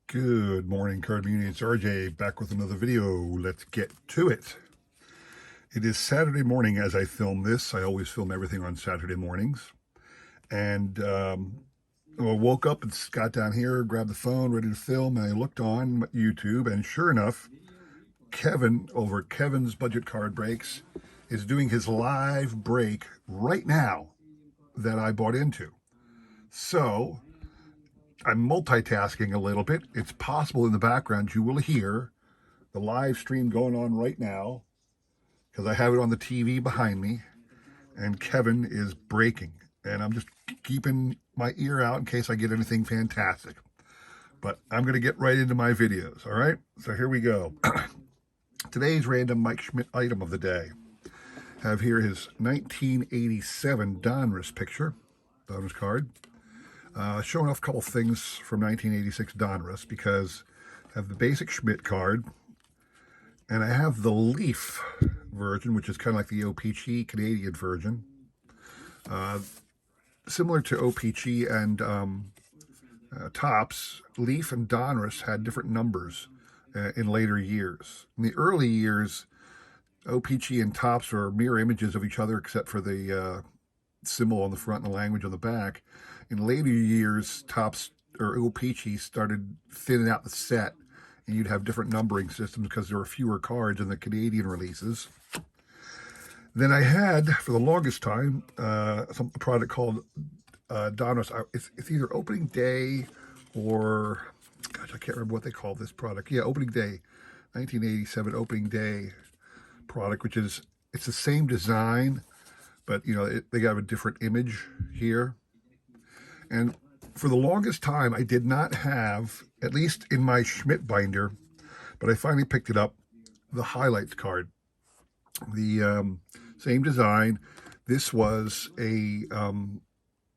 Good morning, Card Community. It's RJ back with another video. Let's get to it. It is Saturday morning as I film this. I always film everything on Saturday mornings. And I woke up and got down here, grabbed the phone, ready to film, and I looked on YouTube, and sure enough, Kevin over at Kevin's Budget Card Breaks is doing his live break right now that I bought into. So I'm multitasking a little bit. It's possible in the background you will hear the live stream going on right now because I have it on the TV behind me and Kevin is breaking. And I'm just keeping my ear out in case I get anything fantastic. But I'm going to get right into my videos, all right? So here we go. Today's random Mike Schmidt item of the day. Have here his 1987 Donruss picture, Donruss card. Showing off a couple things from 1986 Donruss because I have the basic Schmidt card and I have the Leaf version, which is kind of like the OPC Canadian version. Similar to OPC and Topps, Leaf and Donruss had different numbers in later years. In the early years, OPC and Topps were mirror images of each other except for the symbol on the front and the language on the back. In later years, Topps or OPC started thinning out the set, and you'd have different numbering systems because there were fewer cards in the Canadian releases. Then I had, for the longest time, a product called Donruss. It's either Opening Day or, gosh, I can't remember what they call this product. Yeah, Opening Day, 1987 Opening Day product, which is, it's the same design, but, you know, they got a different image here. And for the longest time, I did not have, at least in my Schmidt binder, but I finally picked it up, the Highlights card. The same design. This was a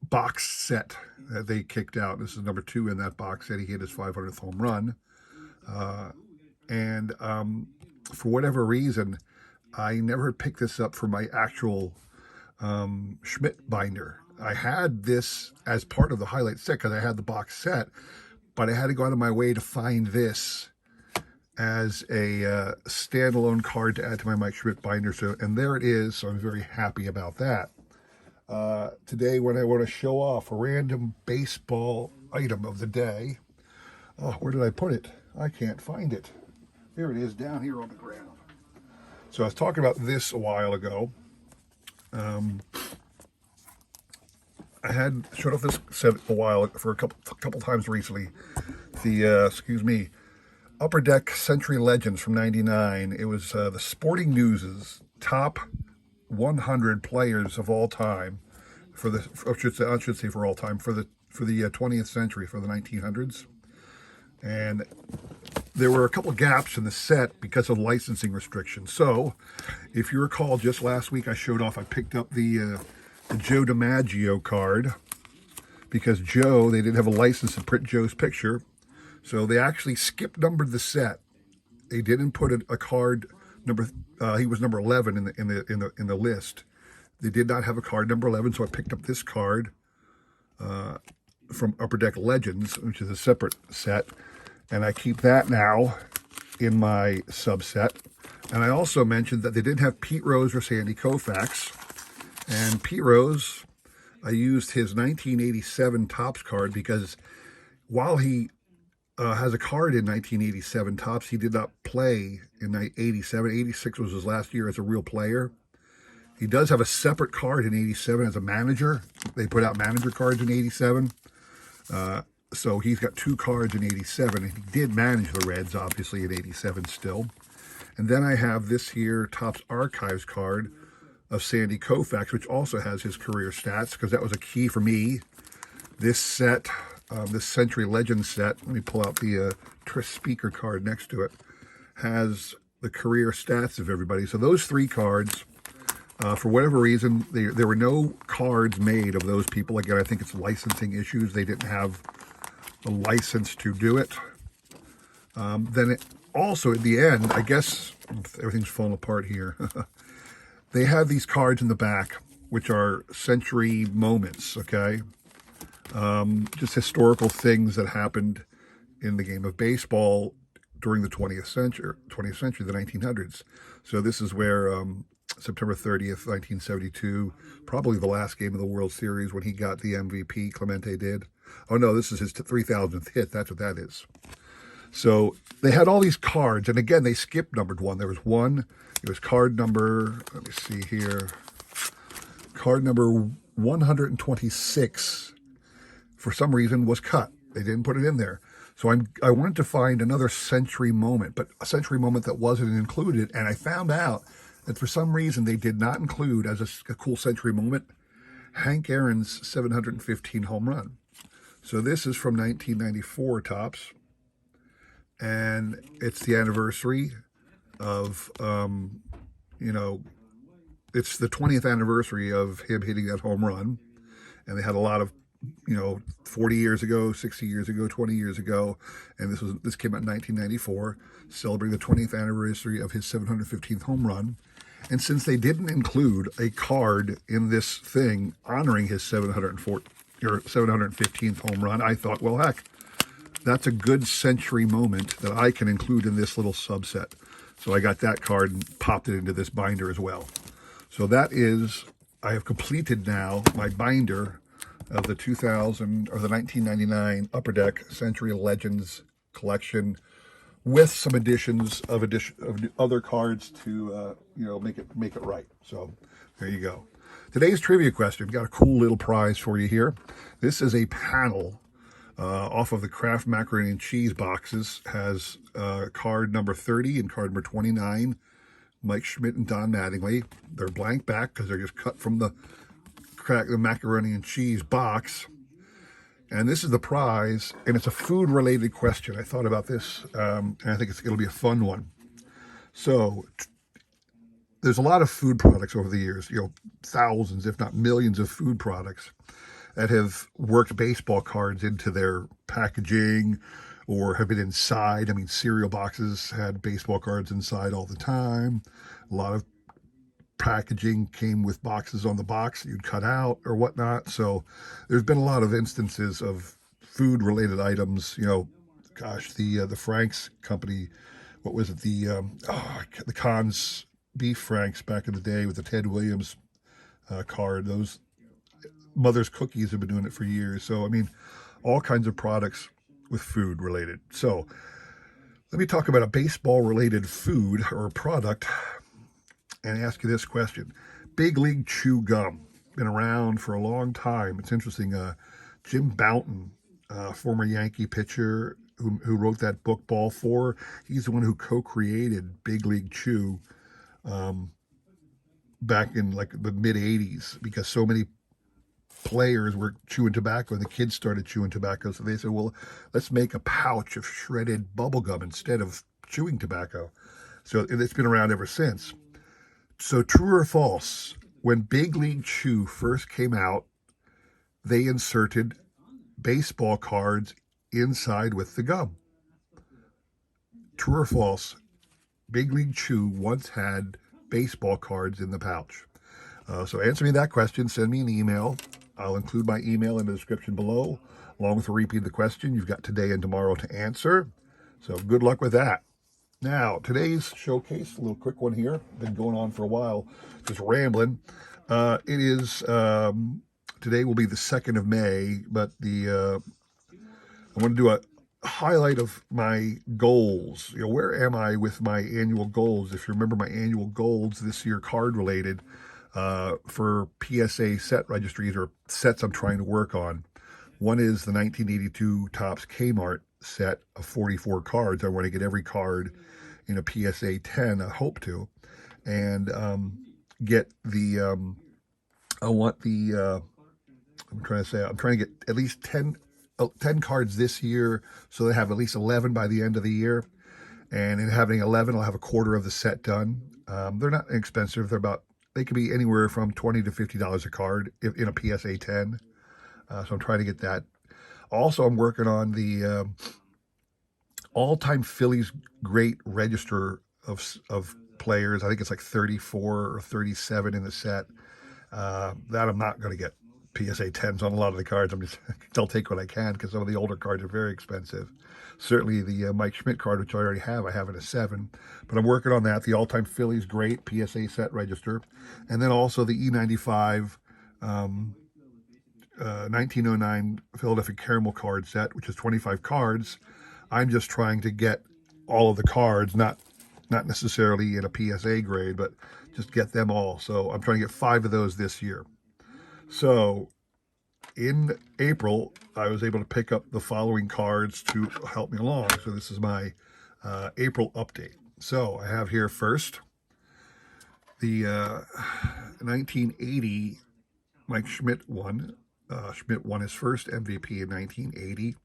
box set that they kicked out. This is number 2 in that box set. He hit his 500th home run. For whatever reason, I never picked this up for my actual Schmidt binder. I had this as part of the highlight set because I had the box set, but I had to go out of my way to find this as a standalone card to add to my Mike Schmidt binder. So, and there it is. So I'm very happy about that. Today, when I want to show off a random baseball item of the day, oh, where did I put it? I can't find it. There it is, down here on the ground. So I was talking about this a while ago. I had showed off this set a while for a couple times recently. The Upper Deck Century Legends from '99. It was the Sporting News's top 100 players of all time for the I should say for all time for the 20th century, for the 1900s. And there were a couple gaps in the set because of licensing restrictions. So, if you recall, just last week I picked up the Joe DiMaggio card because they didn't have a license to print Joe's picture. So they actually skip numbered the set. They didn't put a card number. He was number 11 in the list. They did not have a card number 11, so I picked up this card from Upper Deck Legends, which is a separate set, and I keep that now in my subset. And I also mentioned that they didn't have Pete Rose or Sandy Koufax. And Pete Rose, I used his 1987 Topps card because while he has a card in 1987 Topps, he did not play in 87. 86 was his last year as a real player. He does have a separate card in 87 as a manager. They put out manager cards in 87. So he's got 2 cards in 87, and he did manage the Reds, obviously, in 87 still. And then I have this here Topps Archives card of Sandy Koufax, which also has his career stats, because that was a key for me. This set, this Century Legends set, let me pull out the Tris Speaker card next to it, has the career stats of everybody. So those 3 cards, for whatever reason, there were no cards made of those people. Again, I think it's licensing issues. They didn't have the license to do it. Also, at the end, I guess everything's falling apart here. They have these cards in the back, which are century moments, okay? just historical things that happened in the game of baseball during the 20th century, the 1900s. So this is where September 30th, 1972, probably the last game of the World Series when he got the MVP, Clemente did. Oh no, this is his 3,000th hit. That's what that is. So they had all these cards, and again, they skipped numbered one. There was one, it was card number, let me see here, card number 126, for some reason, was cut. They didn't put it in there. So I wanted to find another century moment, but a century moment that wasn't included, and I found out that for some reason they did not include as a cool century moment Hank Aaron's 715 home run. So this is from 1994, Topps, and it's the anniversary of, it's the 20th anniversary of him hitting that home run. And they had a lot of, 40 years ago, 60 years ago, 20 years ago, and this came out in 1994, celebrating the 20th anniversary of his 715th home run. And since they didn't include a card in this thing honoring his 715th home run, I thought, well, heck, that's a good century moment that I can include in this little subset. So I got that card and popped it into this binder as well. So that is, I have completed now my binder of the 1999 Upper Deck Century Legends collection, with some additions of other cards to make it right. So there you go. Today's trivia question, got a cool little prize for you here. This is a panel off of the Kraft macaroni and cheese boxes. Has card number 30 and card number 29, Mike Schmidt and Don Mattingly. They're blank back because they're just cut from the macaroni and cheese box. And this is the prize, and it's a food-related question. I thought about this, and I think it'll be a fun one. So there's a lot of food products over the years, thousands, if not millions of food products that have worked baseball cards into their packaging or have been inside. I mean, cereal boxes had baseball cards inside all the time. A lot of packaging came with boxes on the box that you'd cut out or whatnot. So there's been a lot of instances of food-related items. The Frank's company, what was it? The Conn's beef Franks back in the day with the Ted Williams card. Those Mother's Cookies have been doing it for years. So I mean, all kinds of products with food related. So let me talk about a baseball-related food or product and ask you this question. Big League Chew Gum, been around for a long time. It's interesting. Jim Bouton, former Yankee pitcher who wrote that book Ball 4, he's the one who co-created Big League Chew back in like the mid-'80s, because so many players were chewing tobacco and the kids started chewing tobacco. So they said, well, let's make a pouch of shredded bubble gum instead of chewing tobacco. So it's been around ever since. So true or false, when Big League Chew first came out, they inserted baseball cards inside with the gum. True or false, Big League Chew once had baseball cards in the pouch. So answer me that question. Send me an email. I'll include my email in the description below, along with a repeat of the question. You've got today and tomorrow to answer. So good luck with that. Now, today's showcase, a little quick one here. Been going on for a while, just rambling. Today will be the 2nd of May, but I want to do a highlight of my goals. Where am I with my annual goals? If you remember my annual goals this year, card related, for PSA set registries or sets I'm trying to work on. One is the 1982 Topps Kmart set of 44 cards. I want to get every card in a PSA 10, I hope to, and get the, I'm trying to get at least 10 cards this year, so they have at least 11 by the end of the year. And in having 11, I'll have a quarter of the set done. They're not expensive. They could be anywhere from $20 to $50 a card in a PSA 10. So I'm trying to get that. Also, I'm working on the all-time Phillies great register of players. I think it's like 34 or 37 in the set. That I'm not going to get PSA 10s on a lot of the cards. I'll take what I can because some of the older cards are very expensive. Certainly the Mike Schmidt card, which I already have, I have it a 7. But I'm working on that. The all-time Phillies, great PSA set register. And then also the E95 1909 Philadelphia Caramel card set, which is 25 cards. I'm just trying to get all of the cards, not necessarily in a PSA grade, but just get them all. So I'm trying to get 5 of those this year. So in April, I was able to pick up the following cards to help me along. So this is my April update. So I have here first the 1980 Mike Schmidt one. Schmidt won his first MVP in 1980.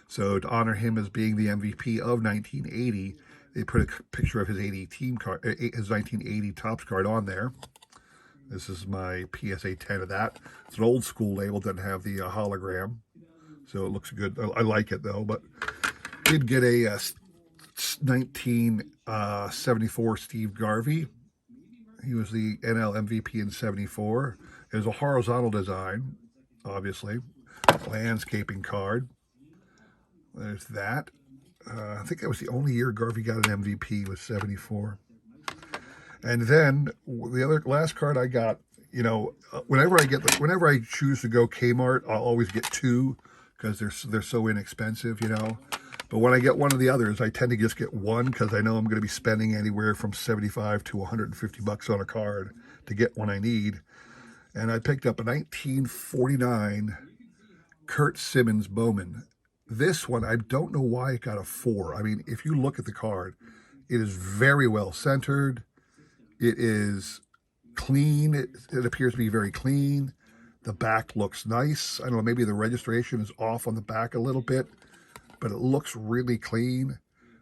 So to honor him as being the MVP of 1980, they put a picture of his 80 team card, his 1980 Topps card on there. This is my PSA 10 of that. It's an old school label, doesn't have the hologram, so it looks good. I like it though, but did get a 1974 Steve Garvey. He was the NL MVP in 74. It was a horizontal design, obviously. Landscaping card. There's that. I think that was the only year Garvey got an MVP, was 74. And then the last card I got, whenever I choose to go Kmart, I'll always get 2 because they're so inexpensive, But when I get one of the others, I tend to just get 1 because I know I'm going to be spending anywhere from $75 to $150 on a card to get one I need. And I picked up a 1949 Kurt Simmons Bowman. This one, I don't know why it got a 4. I mean, if you look at the card, it is very well centered. It is clean. It appears to be very clean. The back looks nice. I don't know, maybe the registration is off on the back a little bit, but it looks really clean.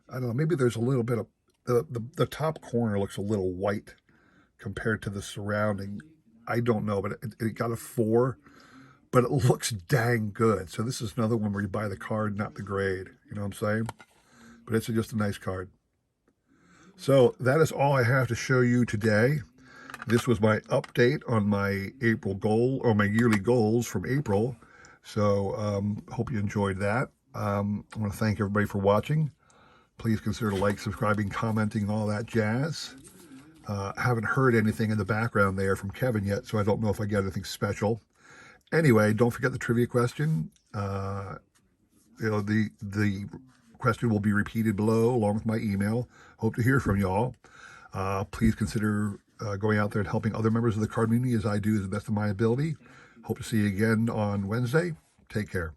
I don't know, maybe there's a little bit of, the top corner looks a little white compared to the surrounding. I don't know, but it got a 4, but it looks dang good. So this is another one where you buy the card, not the grade. You know what I'm saying? But it's just a nice card. So that is all I have to show you today. This was my update on my April goal, or my yearly goals from April. So hope you enjoyed that. I want to thank everybody for watching. Please consider subscribing, commenting, all that jazz. Haven't heard anything in the background there from Kevin yet, so I don't know if I get anything special. Anyway, don't forget the trivia question. The question will be repeated below along with my email. Hope to hear from y'all. Please consider going out there and helping other members of the card community as I do to the best of my ability. Hope to see you again on Wednesday. Take care.